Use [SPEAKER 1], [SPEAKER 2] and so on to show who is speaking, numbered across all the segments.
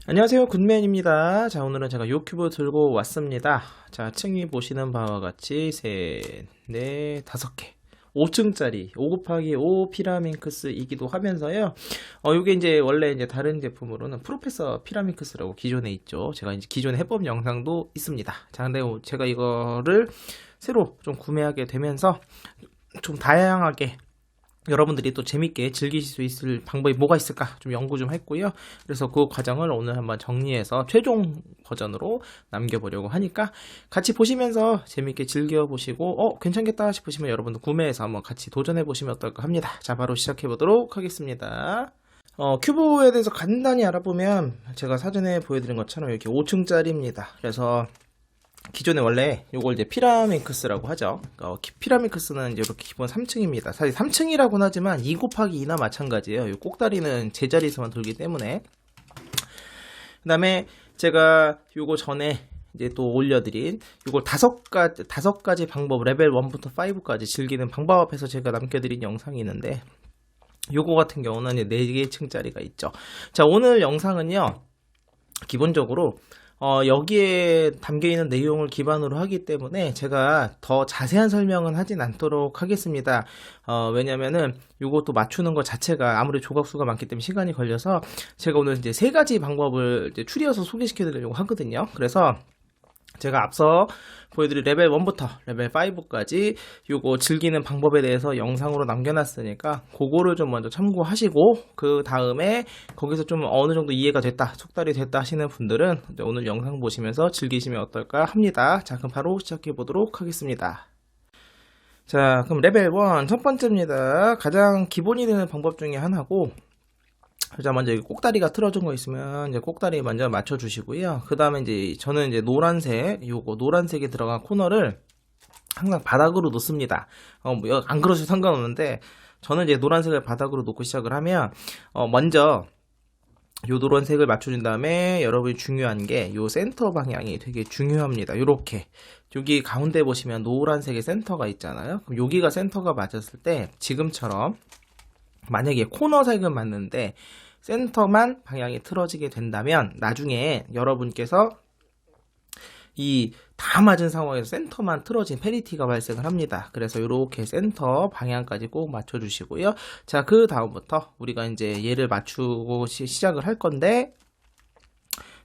[SPEAKER 1] 안녕하세요, 굿맨입니다. 자, 오늘은 제가 요 큐브 들고 왔습니다. 자, 층위 보시는 바와 같이 셋, 넷, 5개 5층짜리 5 곱하기 5 피라밍크스이기도 하면서요. 요게 이제 원래 이제 다른 제품으로는 프로페서 피라밍크스라고 기존에 있죠. 제가 이제 기존에 해법 영상도 있습니다. 자, 근데 제가 이거를 새로 좀 구매하게 되면서 좀 다양하게 여러분들이 또 재밌게 즐기실 수 있을 방법이 뭐가 있을까 좀 연구 좀 했고요. 그래서 그 과정을 오늘 한번 정리해서 최종 버전으로 남겨보려고 하니까 같이 보시면서 재밌게 즐겨보시고 괜찮겠다 싶으시면 여러분들 구매해서 한번 같이 도전해보시면 어떨까 합니다. 자, 바로 시작해보도록 하겠습니다. 큐브에 대해서 간단히 알아보면 제가 사전에 보여드린 것처럼 이렇게 5층짜리입니다. 그래서 기존에 원래 요걸 이제 피라밍크스라고 하죠. 피라밍크스는 이제 이렇게 기본 3층입니다. 사실 3층이라고는 하지만 2 곱하기 2나 마찬가지예요. 이 꼭다리는 제자리에서만 돌기 때문에. 그 다음에 제가 요거 전에 이제 또 올려드린 요걸 5가지 방법, 레벨 1부터 5까지 즐기는 방법에서 제가 남겨드린 영상이 있는데, 요거 같은 경우는 이제 4개층짜리가 있죠. 자, 오늘 영상은요, 기본적으로 여기에 담겨있는 내용을 기반으로 하기 때문에 제가 더 자세한 설명은 하진 않도록 하겠습니다. 왜냐면은 요것도 맞추는 것 자체가 아무리 조각수가 많기 때문에 시간이 걸려서 제가 오늘 이제 3가지 방법을 이제 추려서 소개시켜 드리려고 하거든요. 그래서 제가 앞서 보여드린 레벨 1부터 레벨 5까지 요거 즐기는 방법에 대해서 영상으로 남겨놨으니까 그거를 좀 먼저 참고하시고, 그 다음에 거기서 좀 어느 정도 이해가 됐다, 숙달이 됐다 하시는 분들은 오늘 영상 보시면서 즐기시면 어떨까 합니다. 자, 그럼 바로 시작해 보도록 하겠습니다. 자, 그럼 레벨 1 첫 번째입니다. 가장 기본이 되는 방법 중에 하나고, 자, 먼저 여기 꼭다리가 틀어진 거 있으면 이제 꼭다리 먼저 맞춰 주시고요. 그 다음에 이제 저는 이제 노란색, 요거 노란색에 들어간 코너를 항상 바닥으로 놓습니다. 뭐 안 그러셔도 상관없는데, 저는 이제 노란색을 바닥으로 놓고 시작을 하면 먼저 요 노란색을 맞춰준 다음에 여러분이 중요한 게 요 센터 방향이 되게 중요합니다. 요렇게 여기 가운데 보시면 노란색의 센터가 있잖아요. 그럼 여기가 센터가 맞았을 때 지금처럼 만약에 코너색은 맞는데 센터만 방향이 틀어지게 된다면 나중에 여러분께서 이 다 맞은 상황에서 센터만 틀어진 페리티가 발생을 합니다. 그래서 이렇게 센터 방향까지 꼭 맞춰주시고요. 자, 그 다음부터 우리가 이제 얘를 맞추고 시작을 할 건데,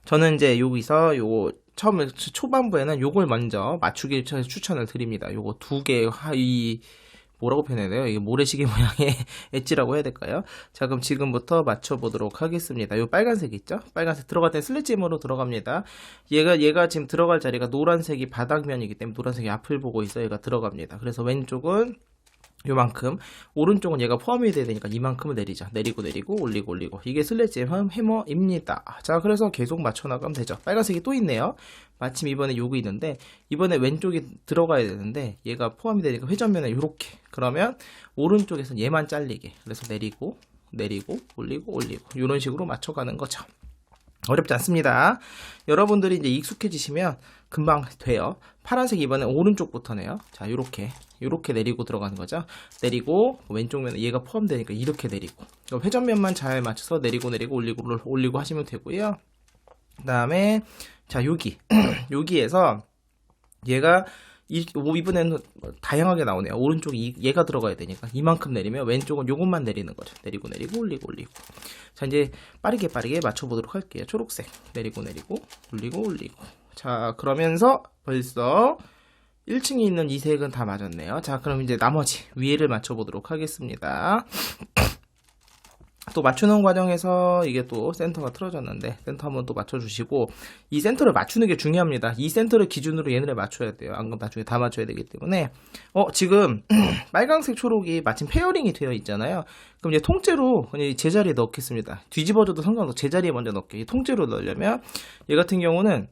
[SPEAKER 1] 저는 이제 여기서 요거 처음에 초반부에는 요걸 먼저 맞추기 추천을 드립니다. 요거 2개 뭐라고 표현해야 돼요? 이게 모래시계 모양의 엣지라고 해야 될까요? 자, 그럼 지금부터 맞춰보도록 하겠습니다. 요 빨간색 있죠? 빨간색 들어갈 때 슬래짐으로 들어갑니다. 얘가 지금 들어갈 자리가 노란색이 바닥면이기 때문에 노란색이 앞을 보고 있어 얘가 들어갑니다. 그래서 왼쪽은 요만큼, 오른쪽은 얘가 포함이 돼야 되니까 이만큼을 내리죠. 내리고 올리고 이게 슬래지 해머입니다. 자, 그래서 계속 맞춰 나가면 되죠. 빨간색이 또 있네요. 마침 이번에 요거 있는데, 이번에 왼쪽이 들어가야 되는데 얘가 포함이 되니까 회전면에 요렇게, 그러면 오른쪽에서 얘만 잘리게, 그래서 내리고 올리고 이런 식으로 맞춰가는 거죠. 어렵지 않습니다. 여러분들이 이제 익숙해지시면 금방 돼요. 파란색 이번에 오른쪽부터네요. 자, 요렇게 내리고 들어가는 거죠. 내리고 왼쪽 면에 얘가 포함되니까 이렇게 내리고, 회전면만 잘 맞춰서 내리고 올리고 하시면 되고요. 그 다음에 자, 여기에서 얘가 이번에는 다양하게 나오네요. 오른쪽이 얘가 들어가야 되니까 이만큼 내리면 왼쪽은 요것만 내리는 거죠. 내리고 올리고. 자, 이제 빠르게 맞춰보도록 할게요. 초록색 내리고 올리고. 자, 그러면서 벌써 1층에 있는 이 색은 다 맞았네요. 자, 그럼 이제 나머지 위에를 맞춰보도록 하겠습니다. 또 맞추는 과정에서 이게 또 센터가 틀어졌는데 센터 한번 또 맞춰주시고, 이 센터를 맞추는 게 중요합니다. 이 센터를 기준으로 얘네를 맞춰야 돼요. 안 그러면 나중에 다 맞춰야 되기 때문에. 지금 빨강색 초록이 마침 페어링이 되어 있잖아요. 그럼 이제 통째로 그냥 제자리에 넣겠습니다. 뒤집어져도 상관없어. 제자리에 먼저 넣게. 통째로 넣으려면 얘 같은 경우는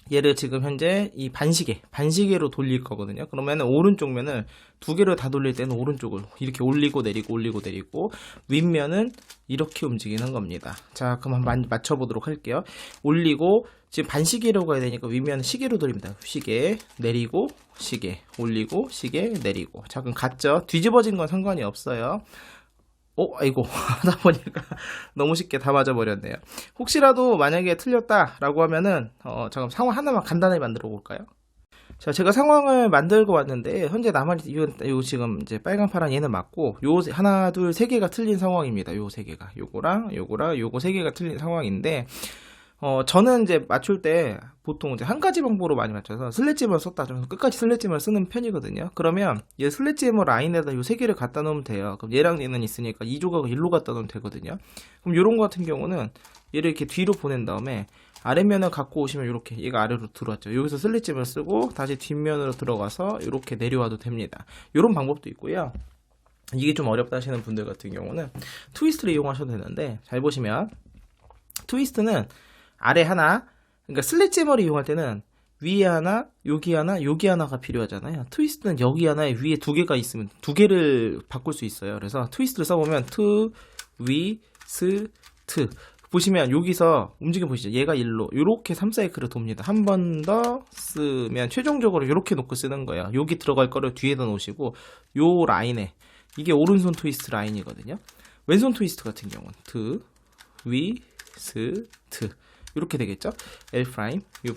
[SPEAKER 1] 얘를 지금 현재 이 반시계로 돌릴 거거든요. 그러면 오른쪽 면을 2개를 다 돌릴 때는 오른쪽을 이렇게 올리고 내리고 윗면은 이렇게 움직이는 겁니다. 자, 그럼 한번 맞춰보도록 할게요. 올리고 지금 반시계로 가야 되니까 윗면은 시계로 돌립니다. 시계 내리고 시계 올리고 시계 내리고. 자, 그럼 같죠? 뒤집어진 건 상관이 없어요. 아이고 하다 보니까 너무 쉽게 다 맞아버렸네요. 혹시라도 만약에 틀렸다라고 하면은 잠깐 상황 하나만 간단하게 만들어 볼까요? 자, 제가 상황을 만들고 왔는데 현재 나머지 요 지금 이제 빨강 파랑 얘는 맞고 요 하나 둘 세 개가 틀린 상황입니다. 요 세 개가 요거랑 요거 세 개가 틀린 상황인데 저는 이제 맞출 때 보통 이제 한 가지 방법으로 많이 맞춰서 슬래지머를 썼다. 좀 끝까지 슬래지머를 쓰는 편이거든요. 그러면 얘 슬래지머 라인에다 요 세 개를 갖다 놓으면 돼요. 그럼 얘랑 얘는 있으니까 이 조각을 일로 갖다 놓으면 되거든요. 그럼 요런 거 같은 경우는 얘를 이렇게 뒤로 보낸 다음에 아랫면을 갖고 오시면 이렇게 얘가 아래로 들어왔죠. 여기서 슬래지머를 쓰고 다시 뒷면으로 들어가서 이렇게 내려와도 됩니다. 요런 방법도 있고요. 이게 좀 어렵다 하시는 분들 같은 경우는 트위스트를 이용하셔도 되는데, 잘 보시면 트위스트는 아래 하나, 그러니까 슬래지머를 이용할 때는 위에 하나, 여기 하나, 여기 하나가 필요하잖아요. 트위스트는 여기 하나에 위에 두 개가 있으면 두 개를 바꿀 수 있어요. 그래서 트위스트를 써보면 트위스트 보시면 여기서 움직여 보시죠. 얘가 일로 이렇게 3사이클을 돕니다. 한 번 더 쓰면 최종적으로 이렇게 놓고 쓰는 거예요. 여기 들어갈 거를 뒤에다 놓으시고 요 라인에, 이게 오른손 트위스트 라인이거든요. 왼손 트위스트 같은 경우는 트위스트 이렇게 되겠죠. L', U',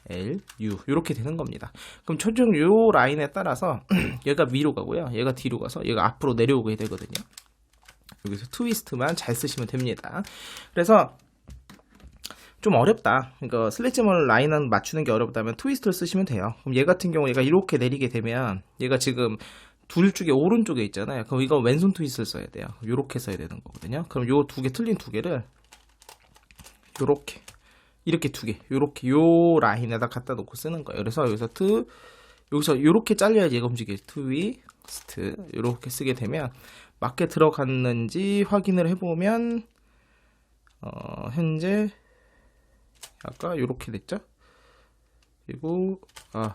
[SPEAKER 1] L, U 이렇게 되는 겁니다. 그럼 최종 요 라인에 따라서 얘가 위로 가고요. 얘가 뒤로 가서 얘가 앞으로 내려오게 되거든요. 여기서 트위스트만 잘 쓰시면 됩니다. 그래서 좀 어렵다, 그러니까 슬래지머 라인은 맞추는 게 어렵다면 트위스트를 쓰시면 돼요. 그럼 얘 같은 경우 얘가 이렇게 내리게 되면 얘가 지금 둘 중에 오른쪽에 있잖아요. 그럼 이거 왼손 트위스트를 써야 돼요. 이렇게 써야 되는 거거든요. 그럼 요 두 개 틀린 두 개를 이렇게 두 개, 요렇게 요 라인에다 갖다 놓고 쓰는 거예요. 그래서 여기서 요렇게 잘려야지 얘가 움직여요. 트위스트 요렇게 쓰게 되면 맞게 들어갔는지 확인을 해보면 현재 아까 요렇게 됐죠? 그리고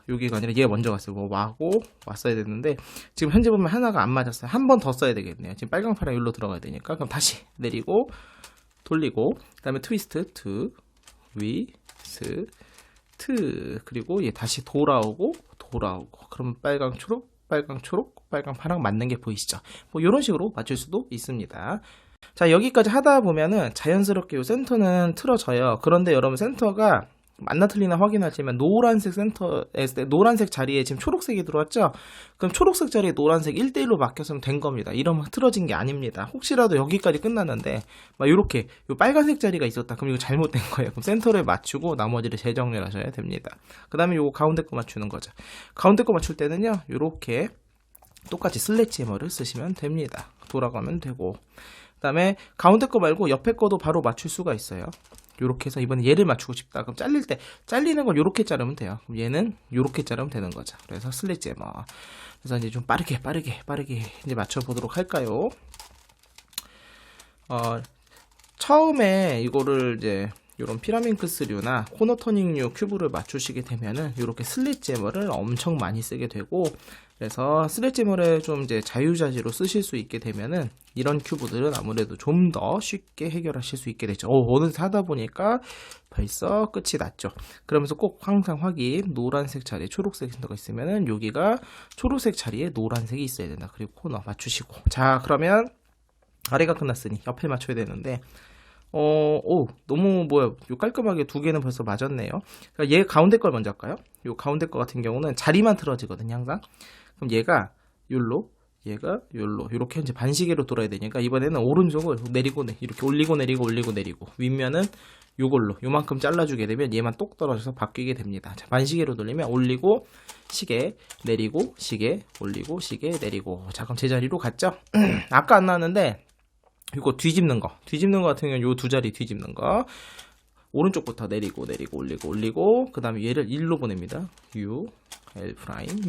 [SPEAKER 1] 여기가 아니라 얘가 먼저 갔어요. 와고 왔어야 됐는데 지금 현재 보면 하나가 안 맞았어요. 한 번 더 써야 되겠네요. 지금 빨강 파랑 여기로 들어가야 되니까. 그럼 다시 내리고 돌리고 그 다음에 트위스트 트위스트 그리고 얘 다시 돌아오고 그러면 빨강 초록 빨강 파랑 맞는 게 보이시죠? 뭐 이런 식으로 맞출 수도 있습니다. 자, 여기까지 하다 보면은 자연스럽게 이 센터는 틀어져요. 그런데 여러분 센터가 맞나 틀리나 확인하시면 노란색 노란색 자리에 지금 초록색이 들어왔죠? 그럼 초록색 자리에 노란색 1대1로 바뀌었으면 된 겁니다. 이러면 틀어진 게 아닙니다. 혹시라도 여기까지 끝났는데 막 이렇게 요 빨간색 자리가 있었다. 그럼 이거 잘못된 거예요. 그럼 센터를 맞추고 나머지를 재정리를 하셔야 됩니다. 그 다음에 요거 가운데 거 맞추는 거죠. 가운데 거 맞출 때는요, 요렇게 똑같이 슬래지머를 쓰시면 됩니다. 돌아가면 되고, 그 다음에 가운데 거 말고 옆에 거도 바로 맞출 수가 있어요. 요렇게 해서 이번에 얘를 맞추고 싶다. 그럼 잘리는 건 요렇게 자르면 돼요. 그럼 얘는 요렇게 자르면 되는 거죠. 그래서 슬래지머. 그래서 이제 좀 빠르게 이제 맞춰보도록 할까요? 처음에 이거를 이제 요런 피라밍크스류나 코너 터닝류 큐브를 맞추시게 되면은 요렇게 슬래지머를 엄청 많이 쓰게 되고, 그래서 슬래지머를 좀 이제 자유자재로 쓰실 수 있게 되면은 이런 큐브들은 아무래도 좀 더 쉽게 해결하실 수 있게 되죠. 어느새 하다 보니까 벌써 끝이 났죠. 그러면서 꼭 항상 확인, 노란색 자리에 초록색 센터가 있으면은 여기가 초록색 자리에 노란색이 있어야 된다. 그리고 코너 맞추시고. 자, 그러면 아래가 끝났으니 옆에 맞춰야 되는데 너무 요 깔끔하게 두 개는 벌써 맞았네요. 그러니까 얘 가운데 걸 먼저 할까요? 요 가운데 거 같은 경우는 자리만 틀어지거든요, 항상. 그럼 얘가 요로, 얘가 요로, 이렇게 이제 반시계로 돌아야 되니까 이번에는 오른쪽을 내리고 이렇게 올리고 내리고 윗면은 요걸로 요만큼 잘라주게 되면 얘만 똑 떨어져서 바뀌게 됩니다. 자, 반시계로 돌리면 올리고 시계 내리고 시계 올리고 시계 내리고. 자, 그럼 제자리로 갔죠? 아까 안 나왔는데 이거 뒤집는 거 같은 경우는 요 두 자리 뒤집는 거, 오른쪽부터 내리고 올리고 그 다음에 얘를 1로 보냅니다. U, L',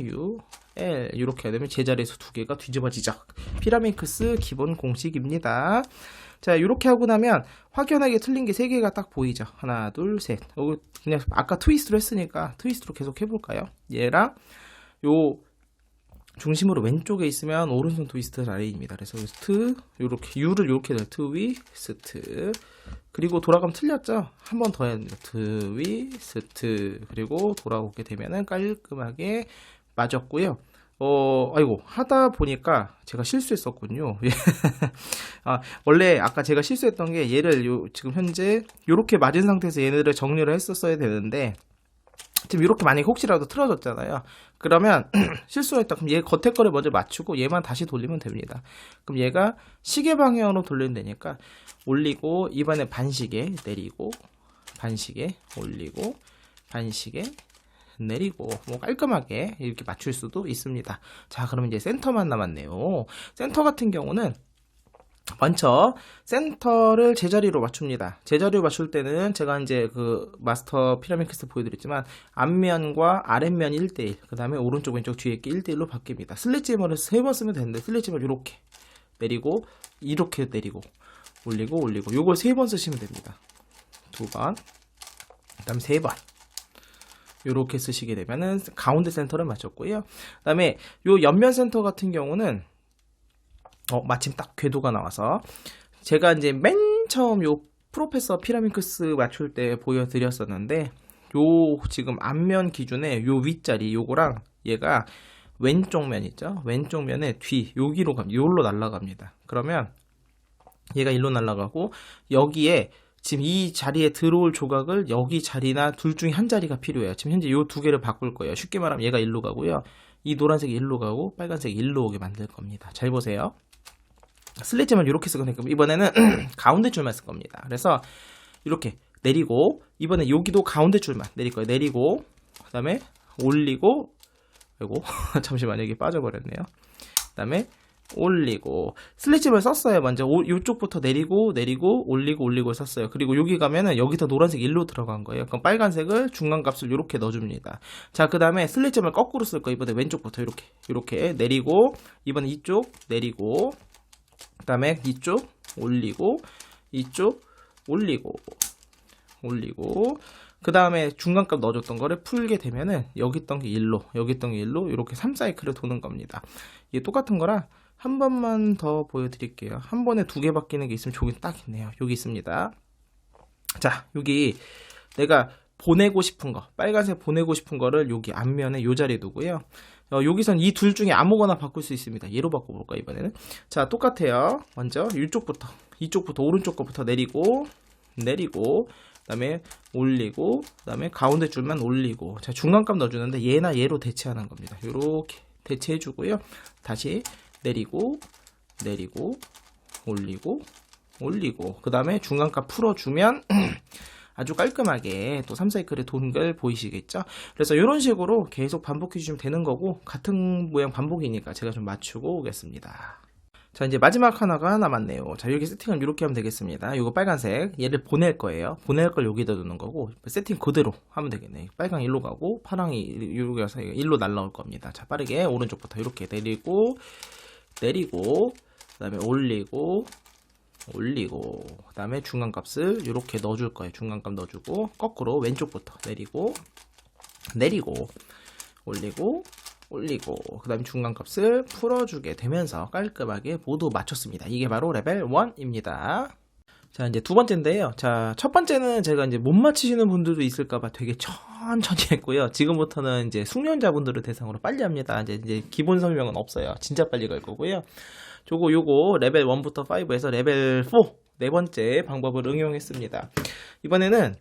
[SPEAKER 1] U, L 이렇게 되면 제자리에서 두 개가 뒤집어지죠. 피라밍크스 기본 공식입니다. 자, 이렇게 하고 나면 확연하게 틀린 게 세 개가 딱 보이죠. 하나, 둘, 셋. 그냥 아까 트위스트로 했으니까 트위스트로 계속 해볼까요? 얘랑 요 중심으로 왼쪽에 있으면 오른손 트위스트 라인입니다. 그래서 요렇게 U를 이렇게 넣어요. 트위스트. 그리고 돌아가면 틀렸죠? 한 번 더 해야 됩니다. 트위스트. 그리고 돌아오게 되면은 깔끔하게 맞았고요. 아이고, 하다 보니까 제가 실수했었군요. 원래 아까 제가 실수했던 게 얘를 지금 현재 이렇게 맞은 상태에서 얘네를 정리를 했었어야 되는데, 지금 이렇게 만약에 혹시라도 틀어졌잖아요. 그러면 실수했다. 그럼 얘 겉에 거를 먼저 맞추고 얘만 다시 돌리면 됩니다. 그럼 얘가 시계 방향으로 돌리면 되니까 올리고, 이번에 반시계 내리고, 반시계 올리고, 반시계 내리고, 뭐 깔끔하게 이렇게 맞출 수도 있습니다. 자, 그러면 이제 센터만 남았네요. 센터 같은 경우는 먼저 센터를 제자리로 맞춥니다. 제자리로 맞출 때는 제가 이제 그 마스터 피라미드 퀘스트 보여드렸지만 앞면과 아랫면 1대1, 그 다음에 오른쪽 왼쪽 뒤에 게 1대1로 바뀝니다. 슬릿지머를 3번 쓰면 되는데 슬릿지머를 이렇게 내리고, 이렇게 내리고, 올리고, 올리고, 요걸 3번 쓰시면 됩니다. 2번, 그 다음 3번 요렇게 쓰시게 되면은 가운데 센터를 맞췄고요. 그 다음에 요 옆면 센터 같은 경우는 마침 딱 궤도가 나와서 제가 이제 맨 처음 요 프로페서 피라민크스 맞출 때 보여드렸었는데, 요 지금 앞면 기준에 요 윗자리 요거랑 얘가 왼쪽 면 있죠? 왼쪽 면에 뒤 여기로 갑니다. 요로 날아갑니다. 그러면 얘가 일로 날아가고, 여기에 지금 이 자리에 들어올 조각을 여기 자리나 둘 중에 한 자리가 필요해요. 지금 현재 요 두 개를 바꿀 거예요. 쉽게 말하면 얘가 일로 가고요. 이 노란색이 일로 가고 빨간색이 일로 오게 만들 겁니다. 잘 보세요. 슬릿지만 이렇게 쓰거든요. 이번에는 가운데 줄만 쓸 겁니다. 그래서 이렇게 내리고, 이번에 여기도 가운데 줄만 내릴 거예요. 내리고, 그 다음에 올리고, 아이고 잠시만요, 여기 빠져버렸네요. 그 다음에 올리고, 슬릿집을 썼어요. 먼저 이쪽부터 내리고 내리고 올리고 올리고 썼어요. 그리고 여기 가면은 여기서 노란색 일로 들어간 거예요. 그럼 빨간색을 중간값을 이렇게 넣어줍니다. 자, 그 다음에 슬릿집을 거꾸로 쓸 거예요. 이번에 왼쪽부터 이렇게 내리고, 이번에 이쪽 내리고, 그 다음에 이쪽 올리고, 이쪽 올리고, 올리고, 그 다음에 중간값 넣어줬던 거를 풀게 되면은 여기 있던 게 1로, 여기 있던 게 1로 이렇게 3사이클을 도는 겁니다. 이게 똑같은 거라 한 번만 더 보여드릴게요. 한 번에 두 개 바뀌는 게 있으면 저기 딱 있네요. 여기 있습니다. 자, 여기 내가 보내고 싶은 거, 빨간색 보내고 싶은 거를 여기 앞면에 요 자리에 두고요. 여기선 이 둘 중에 아무거나 바꿀 수 있습니다. 얘로 바꿔볼까요, 이번에는? 자, 똑같아요. 먼저 이쪽부터 오른쪽 거부터 내리고, 그 다음에 올리고, 그 다음에 가운데 줄만 올리고, 자, 중간값 넣어주는데 얘나 얘로 대체하는 겁니다. 요렇게 대체해주고요. 다시 내리고, 올리고, 그 다음에 중간값 풀어주면 아주 깔끔하게 또 3사이클의 도는 걸 보이시겠죠? 그래서 이런 식으로 계속 반복해 주시면 되는 거고, 같은 모양 반복이니까 제가 좀 맞추고 오겠습니다. 자, 이제 마지막 하나가 남았네요. 자, 여기 세팅은 이렇게 하면 되겠습니다. 이거 빨간색, 얘를 보낼 거예요. 보낼 걸 여기다 두는 거고, 세팅 그대로 하면 되겠네. 빨강 일로 가고, 파랑이 여기 와서 일로 날라올 겁니다. 자, 빠르게 오른쪽부터 이렇게 내리고, 그 다음에 올리고, 그 다음에 중간값을 이렇게 넣어줄 거예요. 중간값 넣어주고, 거꾸로 왼쪽부터 내리고, 올리고, 그 다음에 중간값을 풀어주게 되면서 깔끔하게 모두 맞췄습니다. 이게 바로 레벨 1입니다. 자, 이제 두 번째인데요. 자, 첫 번째는 제가 이제 못 맞히시는 분들도 있을까봐 되게 천천히 했고요. 지금부터는 이제 숙련자분들을 대상으로 빨리 합니다. 이제 기본 설명은 없어요. 진짜 빨리 갈 거고요. 요거 레벨 1부터 5에서 레벨 4 네 번째 방법을 응용했습니다. 이번에는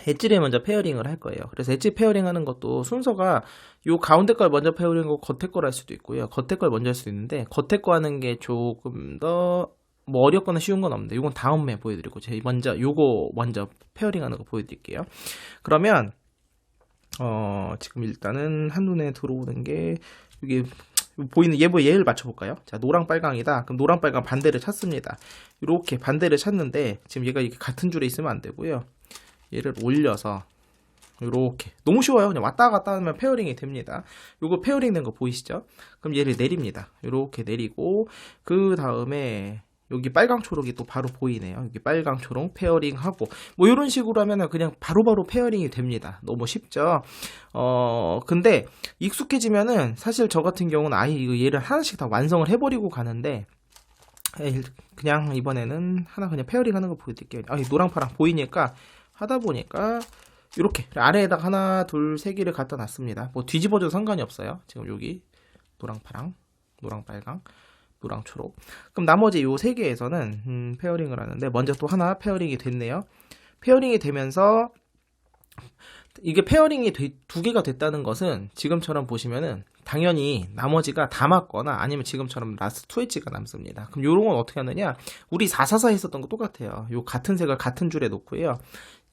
[SPEAKER 1] 엣지를 먼저 페어링을 할 거예요. 그래서 엣지 페어링 하는 것도 순서가 요 가운데 걸 먼저 페어링하고 겉에 걸 할 수도 있고요. 겉에 걸 먼저 할 수도 있는데, 겉에 거 하는 게 조금 더 뭐 어렵거나 쉬운 건 없는데, 요건 다음에 보여드리고, 제가 요거 먼저 페어링 하는 거 보여드릴게요. 그러면 지금 일단은 한눈에 들어오는 게 이게 보이는 얘를 맞춰볼까요? 자, 노랑 빨강이다. 그럼 노랑 빨강 반대를 찾습니다. 이렇게 반대를 찾는데, 지금 얘가 이렇게 같은 줄에 있으면 안 되고요. 얘를 올려서 이렇게, 너무 쉬워요. 그냥 왔다 갔다 하면 페어링이 됩니다. 요거 페어링 된 거 보이시죠? 그럼 얘를 내립니다. 이렇게 내리고, 그 다음에 여기 빨강 초록이 또 바로 보이네요. 여기 빨강 초록 페어링 하고, 뭐 이런 식으로 하면은 그냥 바로바로 페어링이 됩니다. 너무 쉽죠? 근데 익숙해지면은 사실 저 같은 경우는 아예 얘를 하나씩 다 완성을 해버리고 가는데, 그냥 이번에는 하나 그냥 페어링 하는 거 보여드릴게요. 노랑 파랑 보이니까 하다 보니까 이렇게 아래에다가 하나, 둘, 세 개를 갖다 놨습니다. 뭐 뒤집어줘도 상관이 없어요. 지금 여기 노랑, 파랑, 노랑, 빨강, 노랑, 초록. 그럼 나머지 요 세 개에서는 페어링을 하는데 먼저 또 하나 페어링이 됐네요. 페어링이 되면서 이게 페어링이 두 개가 됐다는 것은 지금처럼 보시면은 당연히 나머지가 다 맞거나 아니면 지금처럼 라스트 2 엣지가 남습니다. 그럼 요런 건 어떻게 하느냐? 우리 444 했었던 거 똑같아요. 요 같은 색을 같은 줄에 놓고요.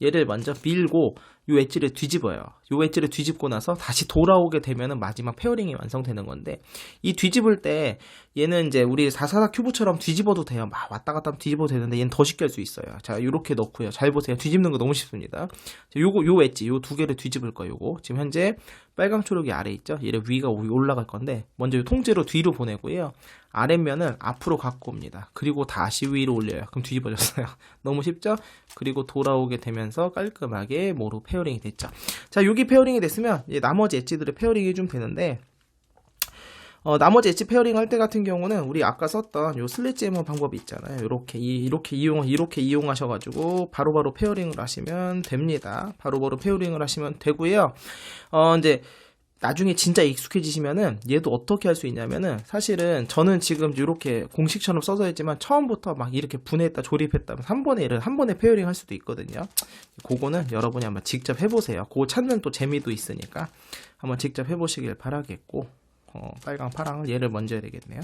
[SPEAKER 1] 얘를 먼저 밀고 요 엣지를 뒤집어요. 요 엣지를 뒤집고 나서 다시 돌아오게 되면은 마지막 페어링이 완성되는 건데, 이 뒤집을 때 얘는 이제 우리 444 큐브처럼 뒤집어도 돼요. 막 왔다 갔다 하면 뒤집어도 되는데 얘는 더 쉽게 할 수 있어요. 자, 요렇게 넣고요. 잘 보세요. 뒤집는 거 너무 쉽습니다. 자, 요 엣지 요 두 개를 뒤집을 거예요. 요거 지금 현재 빨강 초록이 아래 있죠. 얘를 위가 올라갈 건데 먼저 요 통째로 뒤로 보내고요. 아랫면을 앞으로 갖고 옵니다. 그리고 다시 위로 올려요. 그럼 뒤집어졌어요. 너무 쉽죠? 그리고 돌아오게 되면서 깔끔하게 모로 페어링이 됐죠. 자, 여기 페어링이 됐으면 이제 나머지 엣지들의 페어링이 좀 되는데, 나머지 엣지 페어링 할 때 같은 경우는 우리 아까 썼던 요 슬래지해머 방법이 있잖아요. 이렇게 이용하셔가지고 바로바로 페어링을 하시면 됩니다. 바로바로 페어링을 하시면 되고요. 이제 나중에 진짜 익숙해지시면은 얘도 어떻게 할 수 있냐면은, 사실은 저는 지금 이렇게 공식처럼 써서 했지만 처음부터 막 이렇게 분해했다 조립했다 한 번에 페어링 할 수도 있거든요. 그거는 여러분이 한번 직접 해보세요. 그거 찾는 또 재미도 있으니까 한번 직접 해보시길 바라겠고, 빨강 파랑을 얘를 먼저 해야 되겠네요.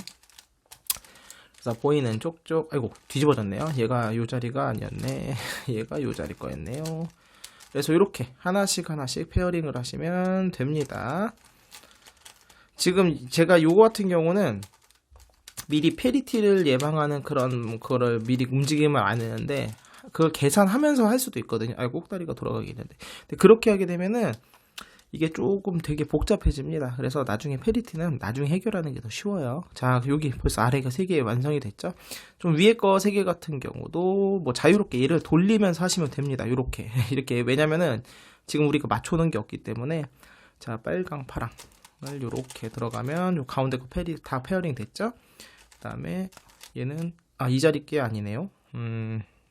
[SPEAKER 1] 그래서 보이는 쪽쪽, 아이고 뒤집어졌네요. 얘가 요 자리가 아니었네. 얘가 요 자리 거였네요. 그래서 이렇게 하나씩 페어링을 하시면 됩니다. 지금 제가 요거 같은 경우는 미리 페리티를 예방하는 그거를 미리 움직임을 안 했는데, 그걸 계산하면서 할 수도 있거든요. 아이고 꼭다리가 돌아가긴 했는데. 근데 그렇게 하게 되면은 이게 조금 되게 복잡해집니다. 그래서 나중에 페리티는 나중에 해결하는 게 더 쉬워요. 자, 여기 벌써 아래가 3개 완성이 됐죠. 좀 위에 거 3개 같은 경우도 뭐 자유롭게 얘를 돌리면서 하시면 됩니다. 이렇게 왜냐면은 지금 우리가 맞춰놓은 게 없기 때문에. 자, 빨강 파랑을 이렇게 들어가면 요 가운데 거 다 페어링 됐죠. 그 다음에 얘는 이 자리 게 아니네요.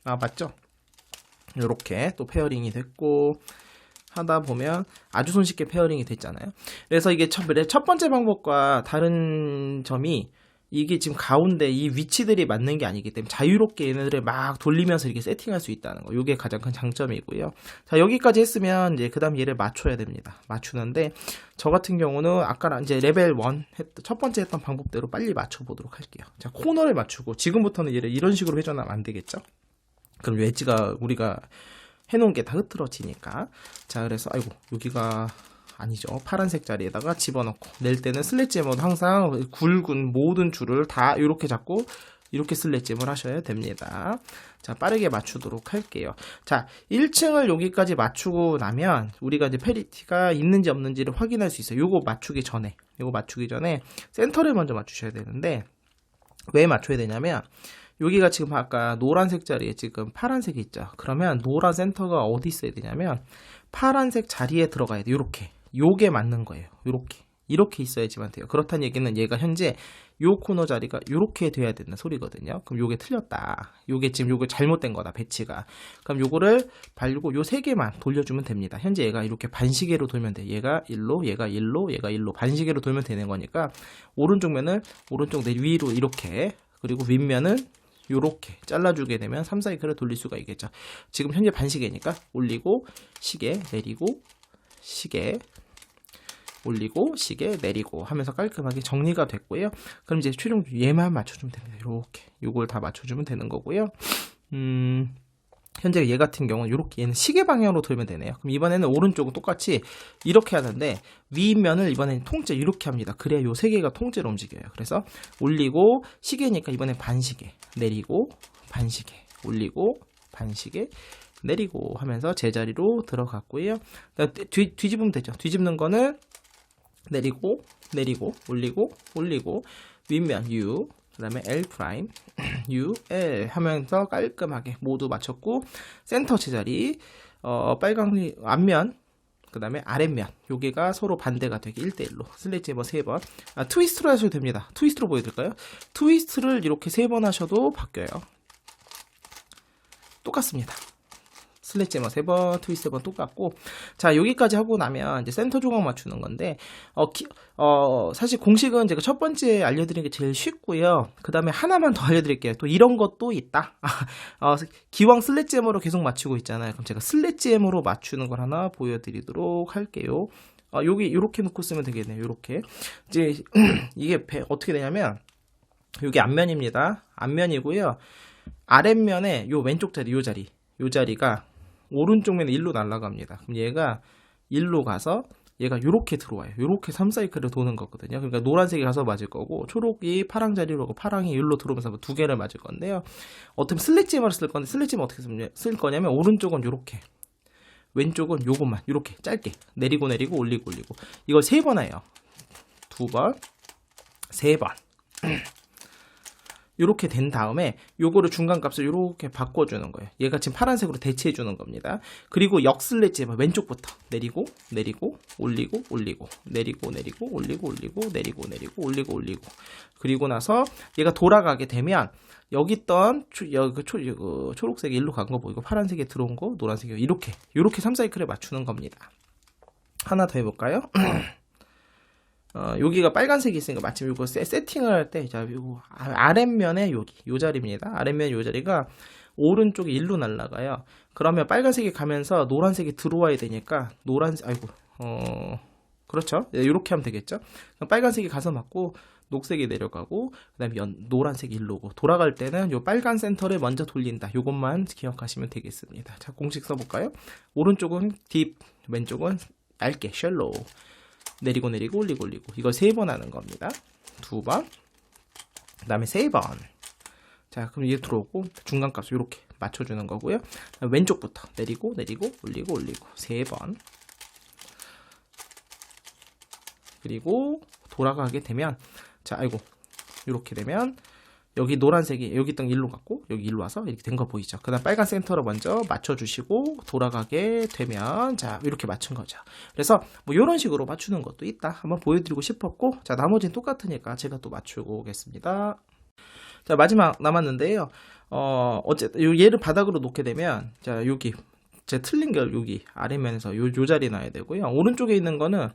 [SPEAKER 1] 맞죠. 이렇게 또 페어링이 됐고, 하다 보면 아주 손쉽게 페어링이 됐잖아요. 그래서 이게 첫 번째 방법과 다른 점이, 이게 지금 가운데 이 위치들이 맞는 게 아니기 때문에 자유롭게 얘네들을 막 돌리면서 이렇게 세팅할 수 있다는 거, 이게 가장 큰 장점이고요. 자, 여기까지 했으면 이제 그 다음 얘를 맞춰야 됩니다. 맞추는데 저 같은 경우는 아까 이제 레벨 1 첫 번째 했던 방법대로 빨리 맞춰보도록 할게요. 자, 코너를 맞추고, 지금부터는 얘를 이런 식으로 회전하면 안 되겠죠. 그럼 웨지가 우리가 해놓은 게 다 흐트러지니까. 자, 그래서 아이고 여기가 아니죠. 파란색 자리에다가 집어넣고, 낼 때는 슬래지해머도 항상 굵은 모든 줄을 다 이렇게 잡고 이렇게 슬래지해머를 하셔야 됩니다. 자, 빠르게 맞추도록 할게요. 자, 1층을 여기까지 맞추고 나면 우리가 이제 페리티가 있는지 없는지를 확인할 수 있어요. 요거 맞추기 전에 센터를 먼저 맞추셔야 되는데, 왜 맞춰야 되냐면, 여기가 지금 아까 노란색 자리에 지금 파란색이 있죠. 그러면 노란 센터가 어디 있어야 되냐면 파란색 자리에 들어가야 돼요. 요게 맞는 거예요. 이렇게 있어야지만 돼요. 그렇다는 얘기는 얘가 현재 요 코너 자리가 요렇게 돼야 된다 소리거든요. 그럼 요게 틀렸다. 요게 지금 요게 잘못된 거다, 배치가. 그럼 요거를 발리고 요 세 개만 돌려주면 됩니다. 현재 얘가 이렇게 반시계로 돌면 돼. 얘가 일로, 얘가 일로, 얘가 일로 반시계로 돌면 되는 거니까, 오른쪽 면을 오른쪽 위로 이렇게, 그리고 윗면은 요렇게 잘라주게 되면 3, 4위클을 돌릴 수가 있겠죠. 지금 현재 반시계니까 올리고 시계 내리고 시계 올리고 시계 내리고 하면서 깔끔하게 정리가 됐고요. 그럼 이제 최종 얘만 맞춰주면 됩니다. 이렇게 요걸 다 맞춰주면 되는 거고요. 현재 얘 같은 경우는 이렇게, 얘는 시계 방향으로 돌면 되네요. 그럼 이번에는 오른쪽은 똑같이 이렇게 하는데 윗면을 이번에는 통째 이렇게 합니다. 그래야 요 세 개가 통째로 움직여요. 그래서 올리고 시계니까 이번엔 반시계 내리고 반시계 올리고 반시계 내리고 하면서 제자리로 들어갔고요. 뒤집으면 되죠. 뒤집는 거는 내리고 올리고 윗면 U, 그 다음에 L 프라임, U, L 하면서 깔끔하게 모두 맞췄고, 센터 제자리, 빨강 앞면, 그 다음에 아랫면, 여기가 서로 반대가 되게 1대1로 슬래지해머 3번. 트위스트로 하셔도 됩니다. 트위스트로 보여드릴까요? 트위스트를 이렇게 3번 하셔도 바뀌어요. 똑같습니다. 슬래지머 3번, 트위스트 3번 똑같고. 자, 여기까지 하고 나면 이제 센터 조각 맞추는 건데, 사실 공식은 제가 첫 번째 알려드린 게 제일 쉽고요. 그 다음에 하나만 더 알려드릴게요. 또 이런 것도 있다. 기왕 슬래지머로 계속 맞추고 있잖아요. 그럼 제가 슬래지머로 맞추는 걸 하나 보여드리도록 할게요. 여기 이렇게 놓고 쓰면 되겠네요. 이렇게 이제 이게 어떻게 되냐면 여기 앞면입니다. 앞면이고요. 아랫면에 요 왼쪽 자리, 요 자리가 오른쪽 면에 1로 날아갑니다. 그럼 얘가 1로 가서 얘가 요렇게 들어와요. 요렇게 3사이클을 도는 거거든요. 그러니까 노란색이 가서 맞을 거고, 초록이 파랑 자리로 오고, 파랑이 일로 들어오면서 두 개를 맞을 건데요. 어떻게 슬래지머를 쓸 건데, 슬래지머 어떻게 쓸 거냐면, 오른쪽은 요렇게, 왼쪽은 요것만, 요렇게 짧게 내리고 내리고 올리고 올리고. 이걸 3번 해요. 2번, 3번. 이렇게 된 다음에 요거를 중간값을 이렇게 바꿔주는 거예요. 얘가 지금 파란색으로 대체해 주는 겁니다. 그리고 역슬래지머 왼쪽부터 내리고 내리고 올리고 올리고 내리고 내리고 올리고 올리고 내리고 내리고 올리고 올리고. 그리고 나서 얘가 돌아가게 되면 여기 있던 초록색이 일로 간 거 보이고 파란색에 들어온 거 노란색이 이렇게 3사이클에 맞추는 겁니다. 하나 더 해볼까요? 여기가 빨간색이 있으니까 마침 이거 세팅을 할 때, 자, 요거 아랫면에 요 자리입니다. 아랫면 요 자리가 오른쪽에 1로 날아가요. 그러면 빨간색이 가면서 노란색이 들어와야 되니까, 그렇죠. 이렇게 하면 되겠죠. 빨간색이 가서 맞고, 녹색이 내려가고, 그 다음에 노란색이 1로 오고, 돌아갈 때는 요 빨간 센터를 먼저 돌린다. 요것만 기억하시면 되겠습니다. 자, 공식 써볼까요? 오른쪽은 딥, 왼쪽은 얇게, 셜로우. 내리고 내리고 올리고 올리고. 이걸 3번 하는 겁니다. 2번, 그 다음에 3번. 자, 그럼 얘 들어오고 중간값을 이렇게 맞춰주는 거고요. 왼쪽부터 내리고 내리고 올리고 올리고 3번. 그리고 돌아가게 되면, 자, 이렇게 되면 여기 노란색이 여기 있던 1로 갔고 여기 1로 와서 이렇게 된 거 보이죠. 그 다음 빨간 센터로 먼저 맞춰주시고 돌아가게 되면, 자, 이렇게 맞춘 거죠. 그래서 뭐 이런 식으로 맞추는 것도 있다. 한번 보여드리고 싶었고, 자, 나머지는 똑같으니까 제가 또 맞추고 오겠습니다. 자, 마지막 남았는데요. 어쨌든 얘를 바닥으로 놓게 되면, 자, 여기 제 틀린 걸 여기 아래면에서 요 자리에 놔야 되고요. 오른쪽에 있는 거는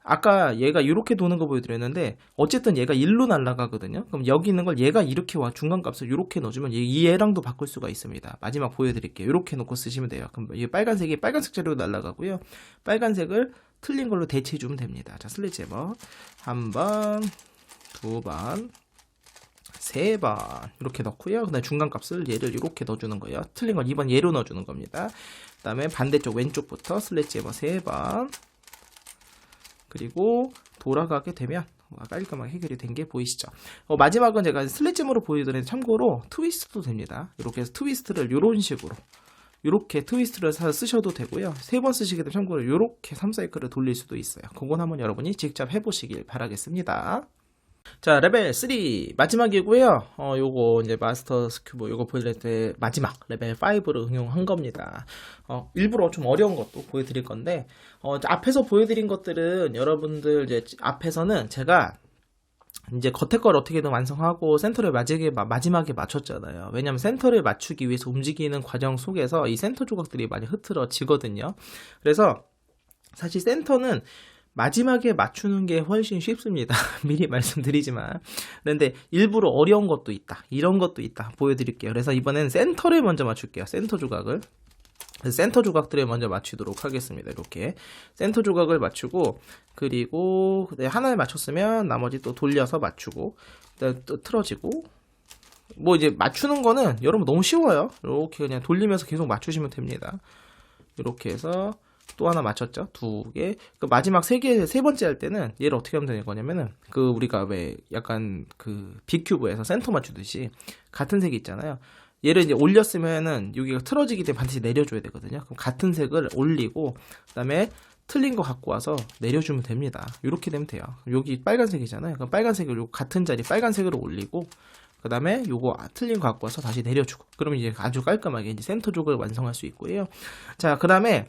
[SPEAKER 1] 아까 얘가 이렇게 도는 거 보여드렸는데 어쨌든 얘가 1로 날아가거든요. 그럼 여기 있는 걸 얘가 이렇게 와 중간값을 이렇게 넣어주면 얘랑도 바꿀 수가 있습니다. 마지막 보여드릴게요. 이렇게 놓고 쓰시면 돼요. 그럼 이 빨간색이 빨간색 자리로 날아가고요. 빨간색을 틀린 걸로 대체해주면 됩니다. 자, 슬래지머 1번, 2번, 3번 이렇게 넣고요. 그다음에 중간값을 얘를 이렇게 넣어주는 거예요. 틀린 걸 2번 얘로 넣어주는 겁니다. 그 다음에 반대쪽 왼쪽부터 슬래지머 3번. 그리고 돌아가게 되면 깔끔하게 해결이 된 게 보이시죠? 마지막은 제가 슬래지머로 보여드렸는데 참고로 트위스트도 됩니다. 이렇게 해서 트위스트를 이런 식으로 이렇게 트위스트를 쓰셔도 되고요. 3번 쓰시게 되면 참고로 이렇게 3사이클을 돌릴 수도 있어요. 그건 한번 여러분이 직접 해보시길 바라겠습니다. 자, 레벨 3 마지막이고요. 요거 이제 마스터 스큐브 요거 보여드릴 때 마지막 레벨 5를 응용한 겁니다. 일부러 좀 어려운 것도 보여드릴 건데, 앞에서 보여드린 것들은 여러분들 이제 앞에서는 제가 이제 겉에 걸 어떻게든 완성하고 센터를 마지막에 맞췄잖아요. 왜냐면 센터를 맞추기 위해서 움직이는 과정 속에서 이 센터 조각들이 많이 흐트러지거든요. 그래서 사실 센터는 마지막에 맞추는 게 훨씬 쉽습니다. 미리 말씀드리지만. 그런데 일부러 어려운 것도 있다. 이런 것도 있다. 보여드릴게요. 그래서 이번엔 센터를 먼저 맞출게요. 센터 조각을. 센터 조각들을 먼저 맞추도록 하겠습니다. 이렇게. 센터 조각을 맞추고, 그리고 하나를 맞췄으면 나머지 또 돌려서 맞추고, 또 틀어지고, 뭐 이제 맞추는 거는 여러분 너무 쉬워요. 이렇게 그냥 돌리면서 계속 맞추시면 됩니다. 이렇게 해서 또 하나 맞췄죠. 2개. 그 마지막 3개, 3번째 할 때는 얘를 어떻게 하면 되는 거냐면은, 우리가 왜 약간 비큐브에서 센터 맞추듯이 같은 색이 있잖아요. 얘를 이제 올렸으면은 여기가 틀어지기 때문에 반드시 내려줘야 되거든요. 그럼 같은 색을 올리고, 그 다음에 틀린 거 갖고 와서 내려주면 됩니다. 이렇게 되면 돼요. 여기 빨간색이잖아요. 그럼 빨간색을 요 같은 자리 빨간색으로 올리고, 그 다음에 요거 틀린 거 갖고 와서 다시 내려주고. 그러면 이제 아주 깔끔하게 이제 센터 조각을 완성할 수 있고요. 자, 그 다음에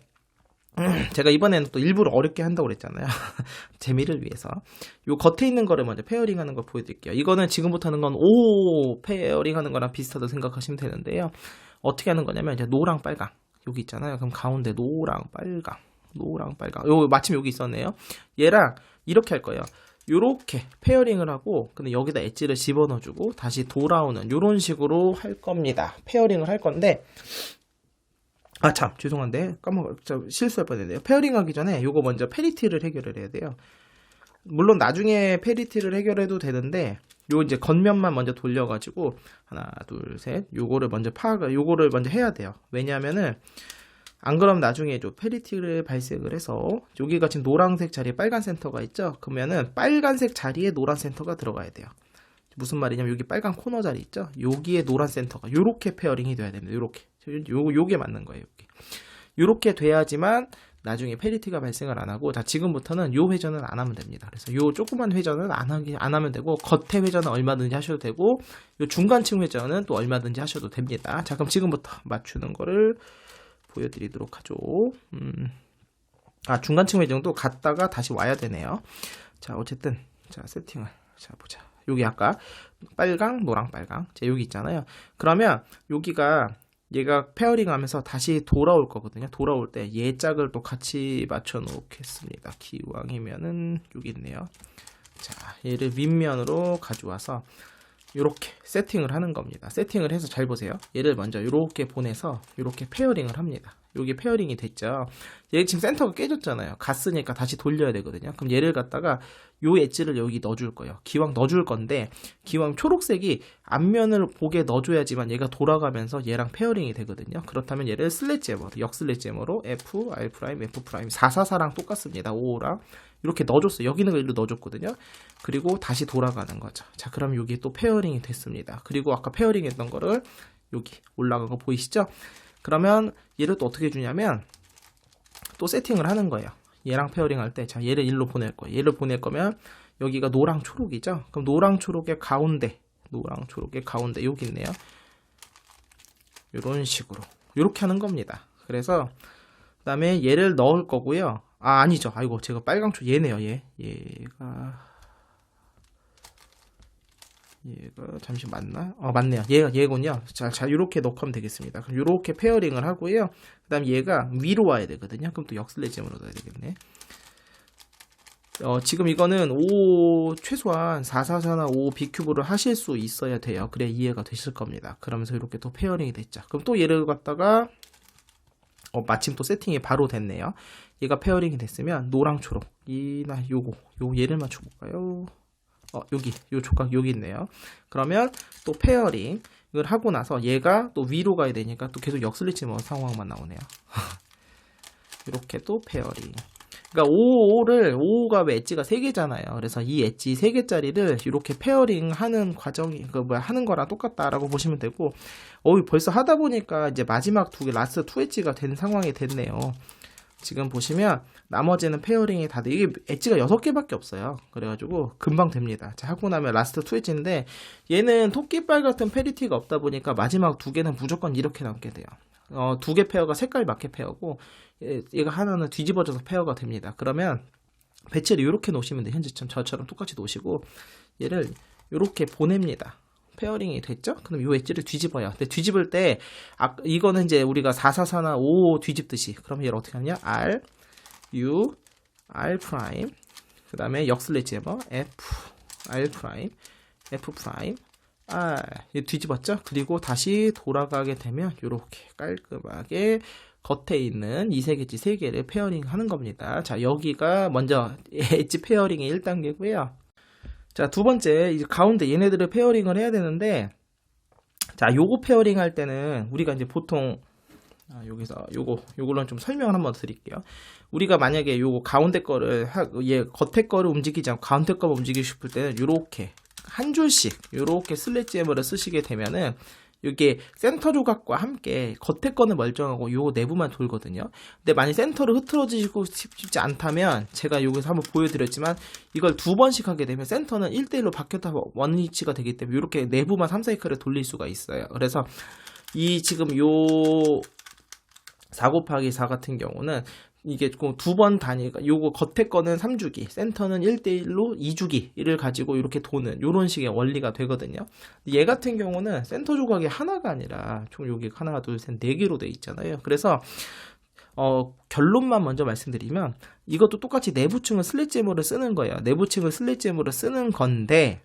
[SPEAKER 1] 제가 이번에는 또 일부러 어렵게 한다고 그랬잖아요. 재미를 위해서. 요 겉에 있는 거를 먼저 페어링 하는 걸 보여드릴게요. 이거는 지금부터 하는 건 페어링 하는 거랑 비슷하다고 생각하시면 되는데요. 어떻게 하는 거냐면 이제 노랑 빨강 여기 있잖아요. 그럼 가운데 노랑 빨강, 노랑 빨강. 요 마침 여기 있었네요. 얘랑 이렇게 할 거예요. 요렇게 페어링을 하고 근데 여기다 엣지를 집어넣어주고 다시 돌아오는 요런 식으로 할 겁니다. 페어링을 할 건데 아 참 죄송한데 실수할 뻔했네요. 페어링 하기 전에 요거 먼저 페리티를 해결을 해야 돼요. 물론 나중에 페리티를 해결해도 되는데 요 이제 겉면만 먼저 돌려가지고 하나 둘 셋 요거를 먼저 요거를 먼저 해야 돼요. 왜냐하면은 안 그러면 나중에 좀 페리티를 발생을 해서 여기가 지금 노란색 자리에 빨간 센터가 있죠. 그러면은 빨간색 자리에 노란 센터가 들어가야 돼요. 무슨 말이냐면 여기 빨간 코너 자리 있죠. 여기에 노란 센터가 요렇게 페어링이 돼야 됩니다. 요렇게 요게 맞는 거예요. 요렇게 돼야지만 나중에 페리티가 발생을 안 하고 자 지금부터는 요 회전은 안 하면 됩니다. 그래서 요 조그만 회전은 안 하면 되고 겉에 회전은 얼마든지 하셔도 되고 요 중간층 회전은 또 얼마든지 하셔도 됩니다. 자 그럼 지금부터 맞추는 거를 보여드리도록 하죠. 중간층 회전도 갔다가 다시 와야 되네요. 자 어쨌든 자 세팅을 자 보자. 여기 아까 빨강 노랑 빨강 자 여기 있잖아요. 그러면 여기가 얘가 페어링 하면서 다시 돌아올 거거든요. 돌아올 때 얘 짝을 또 같이 맞춰 놓겠습니다. 기왕이면은 여기 있네요. 자 얘를 윗면으로 가져와서 이렇게 세팅을 하는 겁니다. 세팅을 해서 잘 보세요. 얘를 먼저 이렇게 보내서 이렇게 페어링을 합니다. 여기 페어링이 됐죠. 얘 지금 센터가 깨졌잖아요. 갔으니까 다시 돌려야 되거든요. 그럼 얘를 갖다가 요 엣지를 여기 넣어줄 거예요. 기왕 넣어줄 건데 기왕 초록색이 앞면을 보게 넣어줘야지만 얘가 돌아가면서 얘랑 페어링이 되거든요. 그렇다면 얘를 슬래지해머로 역슬래지해머로 F, R', F', 444랑 똑같습니다. 5랑 이렇게 넣어줬어요. 여기는 일로 넣어줬거든요. 그리고 다시 돌아가는 거죠. 자, 그럼 여기 또 페어링이 됐습니다. 그리고 아까 페어링 했던 거를 여기 올라간 거 보이시죠? 그러면 얘를 또 어떻게 주냐면 또 세팅을 하는 거예요. 얘랑 페어링 할 때 자 얘를 일로 보낼 거예요. 얘를 보낼 거면 여기가 노랑 초록이죠. 그럼 노랑 초록의 가운데 여기 있네요. 이런 식으로 이렇게 하는 겁니다. 그래서 그다음에 얘를 넣을 거고요. 아니죠. 아이고 제가 빨강초 얘네요. 얘가 잠시 맞나? 맞네요. 얘군요. 자, 이렇게 넣으면 되겠습니다. 그럼 이렇게 페어링을 하고요. 그 다음 얘가 위로 와야 되거든요. 그럼 또 역슬래지으로 넣어야 되겠네. 지금 이거는 5, 최소한 444나 5 B큐브를 하실 수 있어야 돼요. 그래야 이해가 되실 겁니다. 그러면서 이렇게 또 페어링이 됐죠. 그럼 또 얘를 갖다가, 마침 또 세팅이 바로 됐네요. 얘가 페어링이 됐으면 노랑 초록. 얘를 맞춰볼까요? 요 조각 여기 있네요. 그러면 또 페어링을 하고 나서 얘가 또 위로 가야 되니까 또 계속 역슬리치 상황만 나오네요. 이렇게 또 페어링. 그러니까 5가 왜 엣지가 3개잖아요. 그래서 이 엣지 3개짜리를 이렇게 페어링 하는 과정이, 하는 거랑 똑같다라고 보시면 되고, 벌써 하다 보니까 이제 마지막 라스트 2 엣지가 된 상황이 됐네요. 지금 보시면 나머지는 페어링이 다들 이게 엣지가 6개밖에 없어요. 그래가지고 금방 됩니다. 자, 하고 나면 라스트 2 엣지인데 얘는 토끼발 같은 페리티가 없다 보니까 마지막 2개는 무조건 이렇게 남게 돼요. 2개 페어가 색깔 맞게 페어고 얘가 하나는 뒤집어져서 페어가 됩니다. 그러면 배치를 이렇게 놓으시면 돼요. 현재처럼 저처럼 똑같이 놓으시고 얘를 이렇게 보냅니다. 페어링이 됐죠? 그럼 이 엣지를 뒤집어요. 근데 뒤집을 때 이거는 이제 우리가 444나 5 뒤집듯이 그러면 얘를 어떻게 하냐? R, U, R 프라임 그 다음에 역슬래지해머 F, R 프라임 F 프라임 R 뒤집었죠? 그리고 다시 돌아가게 되면 이렇게 깔끔하게 겉에 있는 이 3개지 3개를 페어링 하는 겁니다. 자, 여기가 먼저 엣지 페어링의 1단계고요. 자, 두 번째, 이제 가운데 얘네들을 페어링을 해야 되는데, 자, 요거 페어링 할 때는 우리가 이제 보통, 여기서 요걸로 좀 설명을 한번 드릴게요. 우리가 만약에 요거 가운데 거를, 겉에 거를 움직이지 않고 가운데 거만 움직이고 싶을 때는 요렇게, 한 줄씩, 요렇게 슬래지해머를 쓰시게 되면은, 이게 센터 조각과 함께 겉에 거는 멀쩡하고 요 내부만 돌거든요. 근데 만약 센터를 흐트러지고 싶지 않다면 제가 여기서 한번 보여드렸지만 이걸 2번씩 하게 되면 센터는 1대1로 바뀌었다 원위치가 되기 때문에 이렇게 내부만 3사이클을 돌릴 수가 있어요. 그래서 이 지금 요 4 곱하기 4 같은 경우는 이게 두 번 단위가 요거 겉에 거는 3주기, 센터는 1대1로 2주기를 가지고 이렇게 도는 요런 식의 원리가 되거든요. 얘 같은 경우는 센터 조각이 하나가 아니라 총 여기 하나, 둘, 셋, 4개로 돼 있잖아요. 그래서 결론만 먼저 말씀드리면 이것도 똑같이 내부층을 슬릿잼으로 쓰는 거예요. 내부층을 슬릿잼으로 쓰는 건데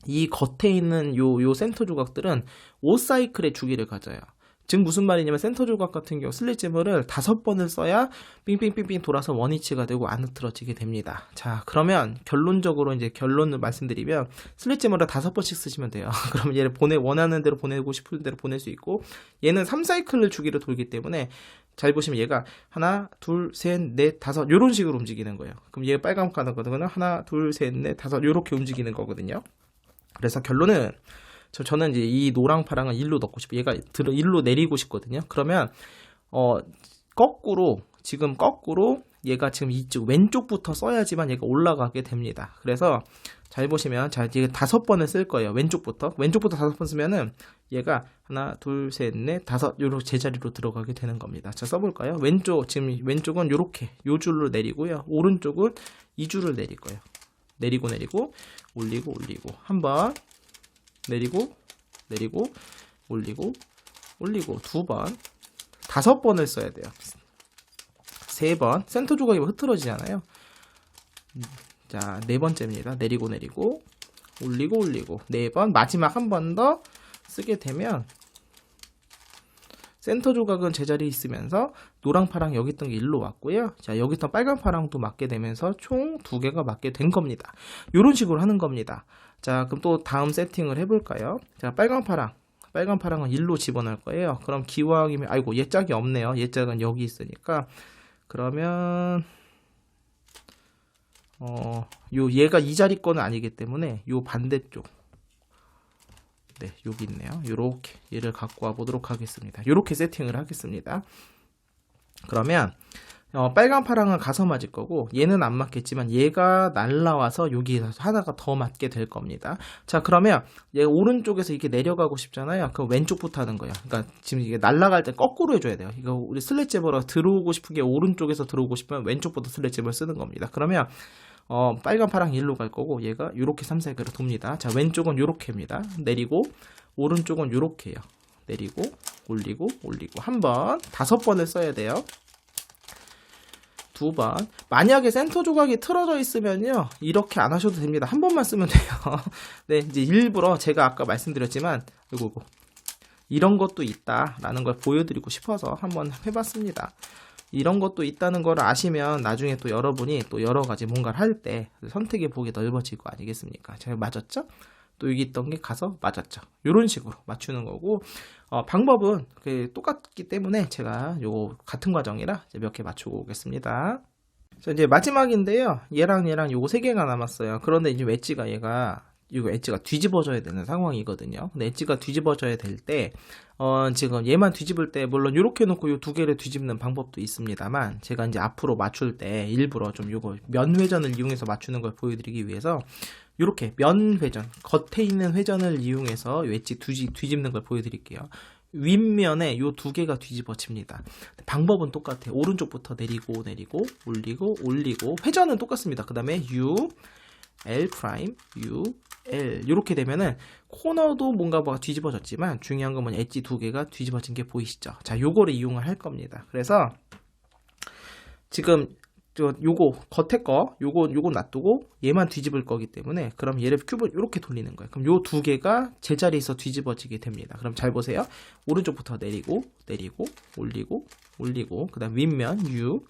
[SPEAKER 1] 이 겉에 있는 요 센터 조각들은 5사이클의 주기를 가져요. 즉 무슨 말이냐면 센터 조각 같은 경우 슬릿잼을 5번을 써야 삥삥삥삥 돌아서 원위치가 되고 안 흐트러지게 됩니다. 자, 그러면 결론적으로 이제 결론을 말씀드리면 슬릿잼을 5번씩 쓰시면 돼요. 그러면 얘를 원하는 대로 보내고 싶은 대로 보낼 수 있고, 얘는 3사이클을 주기로 돌기 때문에 잘 보시면 얘가 하나, 둘, 셋, 넷, 다섯 이런 식으로 움직이는 거예요. 그럼 얘가 빨간 거는 하나, 둘, 셋, 넷, 다섯 이렇게 움직이는 거거든요. 그래서 결론은 저는 이제 이 노랑 파랑을 일로 넣고 싶어요. 얘가 일로 내리고 싶거든요. 그러면 거꾸로 얘가 지금 이쪽 왼쪽부터 써야지만 얘가 올라가게 됩니다. 그래서 잘 보시면 자 이제 5번을 쓸 거예요. 왼쪽부터 5번 쓰면은 얘가 하나, 둘, 셋, 넷, 다섯 요렇게 제자리로 들어가게 되는 겁니다. 자, 써볼까요? 지금 왼쪽은 요렇게 요 줄로 내리고요. 오른쪽은 이 줄을 내릴 거예요. 내리고 올리고 한번 내리고 올리고 2번 5번을 써야 돼요. 3번 센터 조각이 흐트러지잖아요. 자, 4번째입니다. 내리고 올리고 4번 마지막 한 번 더 쓰게 되면 센터 조각은 제자리에 있으면서 노랑 파랑 여기 있던 게 일로 왔고요. 자, 여기 있던 빨간 파랑도 맞게 되면서 총 2개가 맞게 된 겁니다. 이런 식으로 하는 겁니다. 자, 그럼 또 다음 세팅을 해볼까요? 자, 빨간 파랑은 일로 집어넣을 거예요. 그럼 기왕이면 아이고 얘 짝이 없네요. 얘 짝은 여기 있으니까 그러면 얘가 이 자리 거는 아니기 때문에 요 반대쪽 여기 있네요. 요렇게 얘를 갖고 와 보도록 하겠습니다. 요렇게 세팅을 하겠습니다. 그러면 빨간 파랑은 가서 맞을 거고 얘는 안 맞겠지만 얘가 날라와서 여기 하나가 더 맞게 될 겁니다. 자, 그러면 얘 오른쪽에서 이렇게 내려가고 싶잖아요. 그럼 왼쪽부터 하는 거예요. 그러니까 지금 이게 날라갈 때 거꾸로 해줘야 돼요. 이거 우리 슬랫잽으로 들어오고 싶은 게 오른쪽에서 들어오고 싶으면 왼쪽부터 슬랫잽을 쓰는 겁니다. 그러면 빨간 파랑 일로 갈 거고 얘가 요렇게 3사이클을 돕니다. 자, 왼쪽은 요렇게입니다. 내리고 오른쪽은 요렇게요. 내리고 올리고 한번 5번을 써야 돼요. 2번. 만약에 센터 조각이 틀어져 있으면요 이렇게 안 하셔도 됩니다. 한 번만 쓰면 돼요. 네, 이제 일부러 제가 아까 말씀드렸지만 이런 것도 있다라는 걸 보여드리고 싶어서 한번 해봤습니다. 이런 것도 있다는 걸 아시면 나중에 또 여러분이 또 여러 가지 뭔가를 할 때 선택의 폭이 넓어질 거 아니겠습니까? 제가 맞았죠? 또 여기 있던 게 가서 맞았죠. 이런 식으로 맞추는 거고 방법은 똑같기 때문에 제가 요거 같은 과정이라 몇 개 맞추고 오겠습니다. 자, 이제 마지막인데요. 얘랑 요거 3개가 남았어요. 그런데 이제 이거 엣지가 뒤집어져야 되는 상황이거든요. 근데 엣지가 뒤집어져야 될 때 지금 얘만 뒤집을 때 물론 이렇게 놓고 요 2개를 뒤집는 방법도 있습니다만 제가 이제 앞으로 맞출 때 일부러 좀 요거 면 회전을 이용해서 맞추는 걸 보여드리기 위해서 이렇게 면 회전, 겉에 있는 회전을 이용해서 엣지 뒤집는 걸 보여드릴게요. 윗면에 요 2개가 뒤집어집니다. 방법은 똑같아요. 오른쪽부터 내리고 올리고 회전은 똑같습니다. 그 다음에 U, L 프라임, U, L 이렇게 되면은 코너도 뭔가 뒤집어졌지만 중요한 건 뭐냐 엣지 2개가 뒤집어진 게 보이시죠? 자, 요거를 이용을 할 겁니다. 그래서 지금 요거 겉에 거 요거 놔두고 얘만 뒤집을 거기 때문에 그럼 얘를 큐브 이렇게 돌리는 거예요. 그럼 요 2개가 제자리에서 뒤집어지게 됩니다. 그럼 잘 보세요. 오른쪽부터 내리고 올리고 그다음 윗면 U,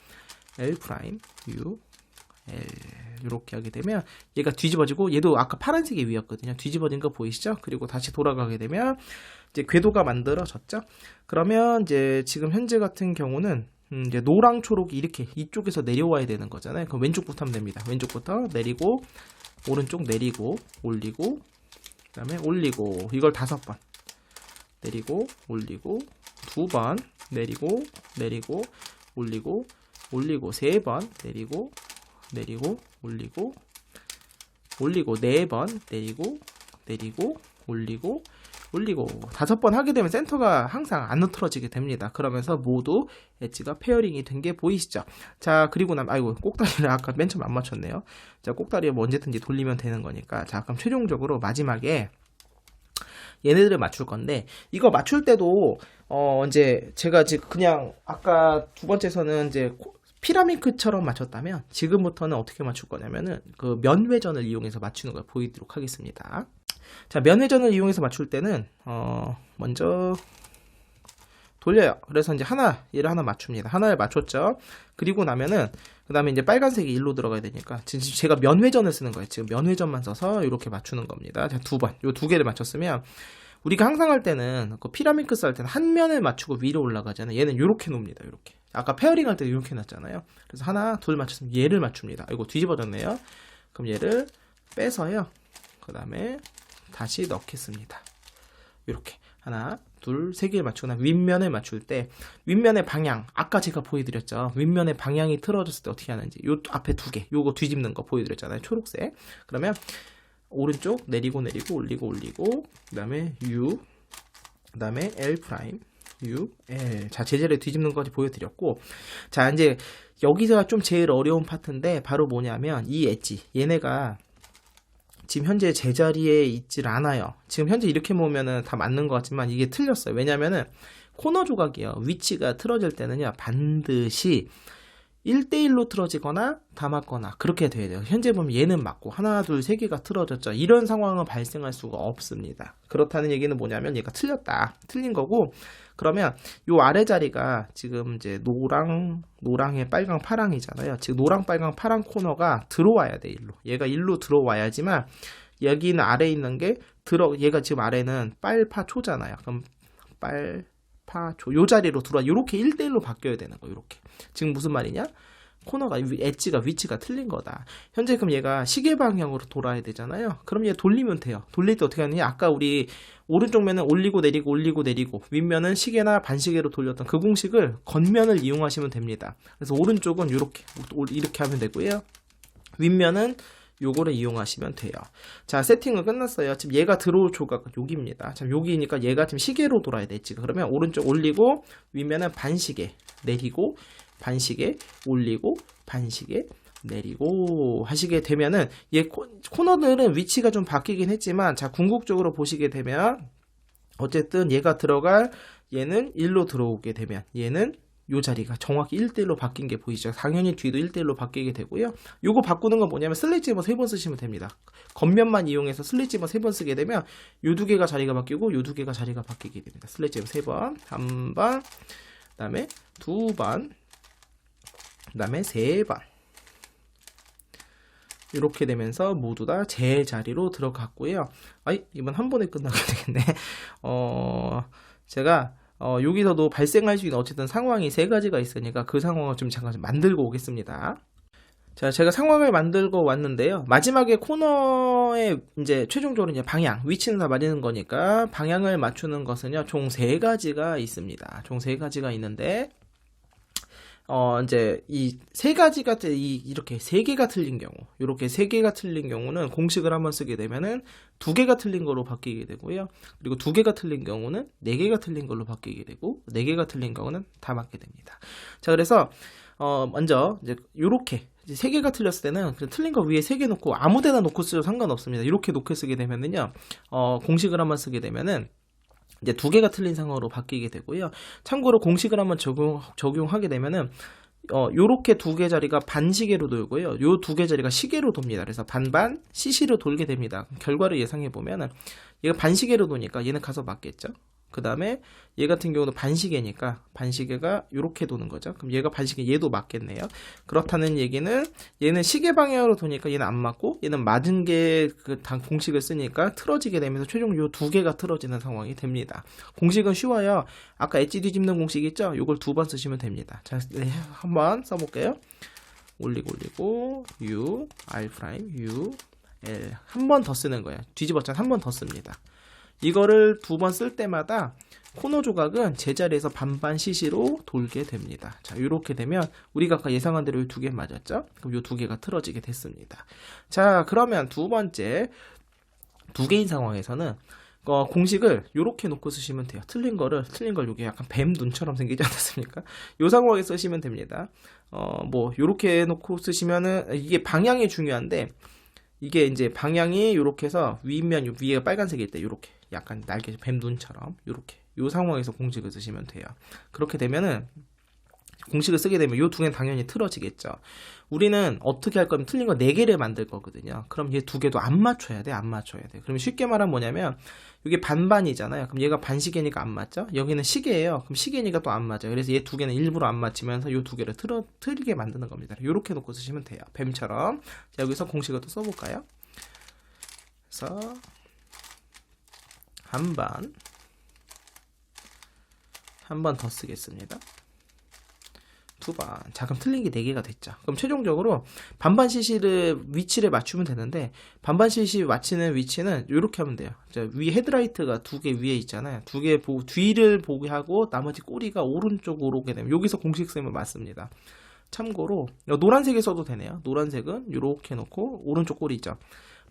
[SPEAKER 1] L 프라임, U, L 이렇게 하게 되면 얘가 뒤집어지고 얘도 아까 파란색이 위였거든요. 뒤집어진 거 보이시죠? 그리고 다시 돌아가게 되면 이제 궤도가 만들어졌죠. 그러면 이제 지금 현재 같은 경우는 이제 노랑 초록이 이렇게 이쪽에서 내려와야 되는 거잖아요. 그럼 왼쪽부터 하면 됩니다. 왼쪽부터 내리고 오른쪽 내리고 올리고 그다음에 올리고 이걸 5번 내리고 올리고 2번 내리고 올리고 3번 내리고 올리고 4번 내리고 올리고 올리고 5번 하게 되면 센터가 항상 안 흐트러지게 됩니다. 그러면서 모두 엣지가 페어링이 된 게 보이시죠? 자, 그리고 아이고, 꼭다리를 아까 맨 처음 안 맞췄네요. 자, 꼭다리를 뭐 언제든지 돌리면 되는 거니까. 자, 그럼 최종적으로 마지막에 얘네들을 맞출 건데, 이거 맞출 때도 이제 제가 지금 그냥 아까 두 번째에서는 이제 피라미드처럼 맞췄다면, 지금부터는 어떻게 맞출 거냐면은 그 면회전을 이용해서 맞추는 걸 보이도록 하겠습니다. 자, 면회전을 이용해서 맞출 때는 먼저 돌려요. 그래서 이제 얘를 하나 맞춥니다. 하나를 맞췄죠. 그리고 나면은 그 다음에 이제 빨간색이 일로 들어가야 되니까 지금 제가 면회전을 쓰는 거예요. 지금 면회전만 써서 이렇게 맞추는 겁니다. 자, 요 2개를 맞췄으면 우리가 항상 할 때는 그 피라미드 할 때는 한 면을 맞추고 위로 올라가잖아요. 얘는 이렇게 놉니다. 이렇게. 아까 페어링 할 때 이렇게 놨잖아요. 그래서 하나, 둘 맞췄으면 얘를 맞춥니다. 이거 뒤집어졌네요. 그럼 얘를 빼서요. 그 다음에 다시 넣겠습니다. 이렇게 하나, 둘, 3개를 맞추고 난 윗면을 맞출 때 윗면의 방향, 아까 제가 보여드렸죠. 윗면의 방향이 틀어졌을 때 어떻게 하는지. 요 앞에 2개, 요거 뒤집는 거 보여드렸잖아요. 초록색. 그러면 오른쪽 내리고 올리고 그 다음에 U, 그 다음에 L 프라임, U, L. 자, 제자리에 뒤집는 거지 보여드렸고, 자, 이제 여기서가 좀 제일 어려운 파트인데 바로 뭐냐면 이 엣지, 얘네가 지금 현재 제자리에 있질 않아요. 지금 현재 이렇게 모으면은 다 맞는 것 같지만 이게 틀렸어요. 왜냐면은 코너 조각이요. 위치가 틀어질 때는요, 반드시 1대1로 틀어지거나 다 맞거나 그렇게 돼야 돼요. 현재 보면 얘는 맞고 하나, 둘, 3개가 틀어졌죠. 이런 상황은 발생할 수가 없습니다. 그렇다는 얘기는 뭐냐면 얘가 틀렸다. 틀린 거고, 그러면 요 아래 자리가 지금 이제 노랑에 빨강, 파랑이잖아요. 지금 노랑, 빨강, 파랑 코너가 들어와야 돼, 일로. 얘가 일로 들어와야지만 여기는 아래에 있는 게 얘가 지금 아래는 빨파초잖아요. 그럼 빨파초 요 자리로 들어와. 요렇게 1대1로 바뀌어야 되는 거. 요렇게. 지금 무슨 말이냐? 코너가 엣지가 위치가 틀린 거다. 현재 그럼 얘가 시계 방향으로 돌아야 되잖아요. 그럼 얘 돌리면 돼요. 돌릴 때 어떻게 하느냐? 아까 우리 오른쪽 면은 올리고 내리고 윗면은 시계나 반시계로 돌렸던 그 공식을 겉면을 이용하시면 됩니다. 그래서 오른쪽은 이렇게 하면 되고요. 윗면은 요거를 이용하시면 돼요. 자, 세팅은 끝났어요. 지금 얘가 들어올 조각은 여기입니다. 자, 여기니까 얘가 지금 시계로 돌아야 돼. 지금 그러면 오른쪽 올리고 윗면은 반시계 내리고 반시계 올리고 반시계 내리고 하시게 되면은 얘 코너들은 위치가 좀 바뀌긴 했지만, 자, 궁극적으로 보시게 되면 어쨌든 얘가 들어갈 얘는 1로 들어오게 되면 얘는 요 자리가 정확히 1대1로 바뀐 게 보이죠. 당연히 뒤도 1대1로 바뀌게 되고요. 요거 바꾸는 건 뭐냐면 슬릿지버 3번 쓰시면 됩니다. 겉면만 이용해서 슬릿지버 3번 쓰게 되면 요 2개가 자리가 바뀌고 요 2개가 자리가 바뀌게 됩니다. 슬릿지버 3번, 1번, 그 다음에 2번, 그 다음에 3번. 이렇게 되면서 모두 다 제자리로 들어갔고요. 이번 한 번에 끝나게 되겠네. 제가 여기서도 발생할 수 있는 어쨌든 상황이 3가지가 있으니까 그 상황을 좀 잠깐 만들고 오겠습니다. 자, 제가 상황을 만들고 왔는데요. 마지막에 코너에 이제 최종적으로 이제 방향, 위치는 다 맞는 거니까 방향을 맞추는 것은요, 총 3가지가 있습니다. 총 3가지가 있는데, 이제 이 3가지가 이렇게 3개가 틀린 경우, 이렇게 3개가 틀린 경우는 공식을 한번 쓰게 되면은 2개가 틀린 걸로 바뀌게 되고요. 그리고 2개가 틀린 경우는 4개가 틀린 걸로 바뀌게 되고, 4개가 틀린 경우는 다 맞게 됩니다. 자, 그래서 먼저 이제 요렇게 3개가 틀렸을 때는 그냥 틀린 거 위에 3개 놓고 아무 데나 놓고 쓰셔도 상관없습니다. 이렇게 놓고 쓰게 되면은요, 공식을 한번 쓰게 되면은 이제 2개가 틀린 상황으로 바뀌게 되고요. 참고로 공식을 한번 적용하게 되면은 요렇게 2개 자리가 반시계로 돌고요. 요 2개 자리가 시계로 돕니다. 그래서 반반 시시로 돌게 됩니다. 결과를 예상해 보면은 얘가 반시계로 도니까 얘는 가서 맞겠죠. 그 다음에 얘 같은 경우는 반시계니까 반시계가 이렇게 도는 거죠. 그럼 얘가 반시계, 얘도 맞겠네요. 그렇다는 얘기는 얘는 시계 방향으로 도니까 얘는 안 맞고, 얘는 맞은 게 그 공식을 쓰니까 틀어지게 되면서 최종 요 2개가 틀어지는 상황이 됩니다. 공식은 쉬워요. 아까 엣지 뒤집는 공식 있죠? 요걸 2번 쓰시면 됩니다. 자, 한번 써볼게요. 올리고 U, R 프라임, U, L 한 번 더 쓰는 거예요. 뒤집었잖아. 한 번 더 씁니다. 이거를 2번 쓸 때마다 코너 조각은 제자리에서 반반 시시로 돌게 됩니다. 자, 이렇게 되면 우리가 아까 예상한 대로 이 2개 맞았죠? 그럼 이 2개가 틀어지게 됐습니다. 자, 그러면 두 번째 2개인 상황에서는 공식을 요렇게 놓고 쓰시면 돼요. 틀린 걸 요게 약간 뱀 눈처럼 생기지 않았습니까? 요 상황에 쓰시면 됩니다. 뭐 요렇게 놓고 쓰시면은 이게 방향이 중요한데, 이게 이제 방향이 요렇게 해서 윗면 위에가 빨간색일 때 요렇게 약간 날개 뱀 눈처럼 요렇게 요 상황에서 공식을 쓰시면 돼요. 그렇게 되면은 공식을 쓰게 되면 요 두 개는 당연히 틀어지겠죠. 우리는 어떻게 할 거면 틀린 거 4개를 만들 거거든요. 그럼 얘 두 개도 안 맞춰야 돼, 안 맞춰야 돼. 그럼 쉽게 말하면 뭐냐면, 이게 반반이잖아요. 그럼 얘가 반시계니까 안 맞죠? 여기는 시계예요. 그럼 시계니까 또 안 맞아요. 그래서 얘 두 개는 일부러 안 맞추면서 요 두 개를 틀리게 만드는 겁니다. 요렇게 놓고 쓰시면 돼요. 뱀처럼. 자, 여기서 공식을 또 써볼까요? 그래서 한 번 더 쓰겠습니다. 2번. 자, 그럼 틀린 게 4개가 됐죠. 그럼 최종적으로 반반 CC를 위치를 맞추면 되는데, 반반 CC 맞추는 위치는 이렇게 하면 돼요. 자, 위 헤드라이트가 2개 위에 있잖아요. 2개 보고 뒤를 보게 하고 나머지 꼬리가 오른쪽으로 오게 되면 여기서 공식 쓰면 맞습니다. 참고로 노란색에 써도 되네요. 노란색은 이렇게 놓고 오른쪽 꼬리 있죠.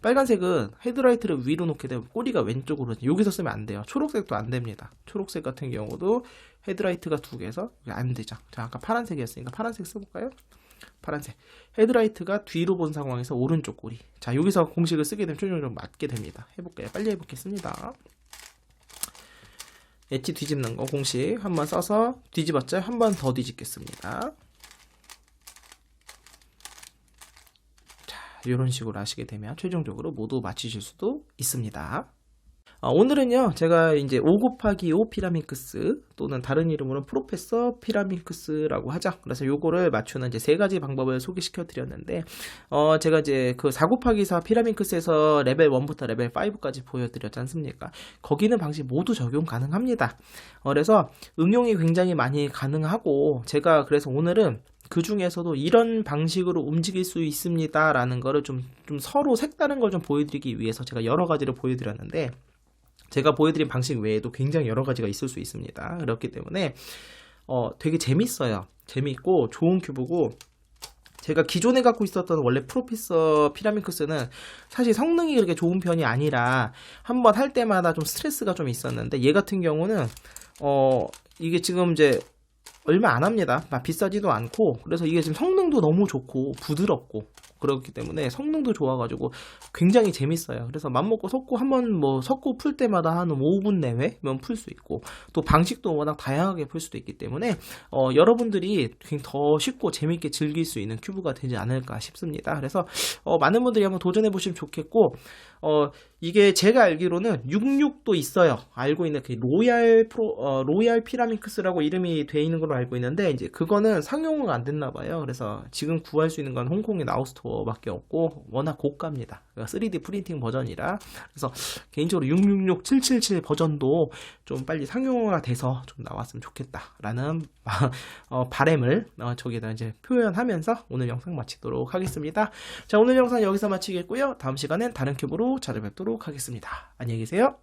[SPEAKER 1] 빨간색은 헤드라이트를 위로 놓게 되면 꼬리가 왼쪽으로, 여기서 쓰면 안 돼요. 초록색도 안 됩니다. 초록색 같은 경우도 헤드라이트가 2개에서 안 되죠. 자, 아까 파란색이었으니까 파란색 써볼까요? 파란색. 헤드라이트가 뒤로 본 상황에서 오른쪽 꼬리. 자, 여기서 공식을 쓰게 되면 최종적으로 맞게 됩니다. 해볼게요. 빨리 해보겠습니다. 엣지 뒤집는 거 공식 한번 써서 뒤집었죠? 한 번 더 뒤집겠습니다. 이런 식으로 하시게 되면 최종적으로 모두 맞추실 수도 있습니다. 오늘은요, 제가 이제 5 곱하기 5 피라민크스, 또는 다른 이름으로 프로페서 피라민크스라고 하죠. 그래서 요거를 맞추는 이제 3가지 방법을 소개시켜 드렸는데, 제가 이제 그 4 곱하기 4 피라민크스에서 레벨 1부터 레벨 5까지 보여드렸지 않습니까? 거기는 방식 모두 적용 가능합니다. 그래서 응용이 굉장히 많이 가능하고, 제가 그래서 오늘은 그 중에서도 이런 방식으로 움직일 수 있습니다 라는 거를 좀 서로 색다른 걸 좀 보여드리기 위해서 제가 여러 가지를 보여드렸는데, 제가 보여드린 방식 외에도 굉장히 여러 가지가 있을 수 있습니다. 그렇기 때문에 되게 재밌어요. 재밌고 좋은 큐브고, 제가 기존에 갖고 있었던 원래 프로페서 피라민크스는 사실 성능이 그렇게 좋은 편이 아니라 한번 할 때마다 좀 스트레스가 좀 있었는데, 얘 같은 경우는 이게 지금 이제 얼마 안 합니다. 비싸지도 않고, 그래서 이게 지금 성능도 너무 좋고 부드럽고 그렇기 때문에 성능도 좋아가지고 굉장히 재밌어요. 그래서 맘먹고 섞고 한번 뭐 섞고 풀 때마다 한 5분 내외면 풀 수 있고, 또 방식도 워낙 다양하게 풀 수도 있기 때문에 여러분들이 더 쉽고 재밌게 즐길 수 있는 큐브가 되지 않을까 싶습니다. 그래서 많은 분들이 한번 도전해 보시면 좋겠고, 이게 제가 알기로는 66도 있어요. 알고 있는 그 로얄 피라민크스라고 이름이 돼 있는 걸로 알고 있는데, 이제 그거는 상용화가 안 됐나 봐요. 그래서 지금 구할 수 있는 건 홍콩의 나우스토어밖에 없고, 워낙 고가입니다. 3D 프린팅 버전이라. 그래서 개인적으로 666, 777 버전도 좀 빨리 상용화가 돼서 좀 나왔으면 좋겠다라는 바람을 저기에다 이제 표현하면서 오늘 영상 마치도록 하겠습니다. 자, 오늘 영상 여기서 마치겠고요. 다음 시간엔 다른 큐브로 찾아뵙도록 하겠습니다. 안녕히 계세요.